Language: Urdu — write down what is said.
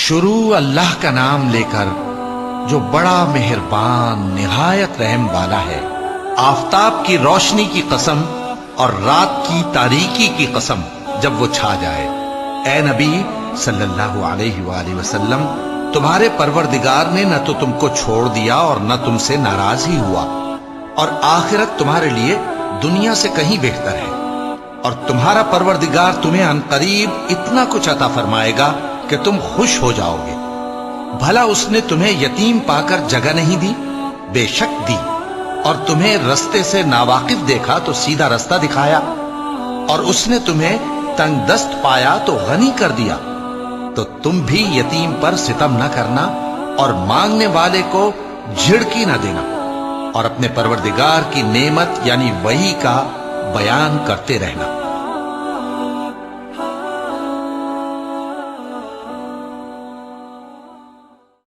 شروع اللہ کا نام لے کر جو بڑا مہربان نہایت رحم والا ہے۔ آفتاب کی روشنی کی قسم اور رات کی تاریکی کی قسم جب وہ چھا جائے۔ اے نبی صلی اللہ علیہ وآلہ وسلم، تمہارے پروردگار نے نہ تو تم کو چھوڑ دیا اور نہ تم سے ناراض ہی ہوا، اور آخرت تمہارے لیے دنیا سے کہیں بہتر ہے، اور تمہارا پروردگار تمہیں عنقریب اتنا کچھ عطا فرمائے گا کہ تم خوش ہو جاؤ گے۔ بھلا اس نے تمہیں یتیم پا کر جگہ نہیں دی؟ بے شک دی، اور تمہیں رستے سے ناواقف دیکھا تو سیدھا رستہ دکھایا، اور اس نے تمہیں تنگ دست پایا تو غنی کر دیا۔ تو تم بھی یتیم پر ستم نہ کرنا اور مانگنے والے کو جھڑکی نہ دینا، اور اپنے پروردگار کی نعمت یعنی وحی کا بیان کرتے رہنا۔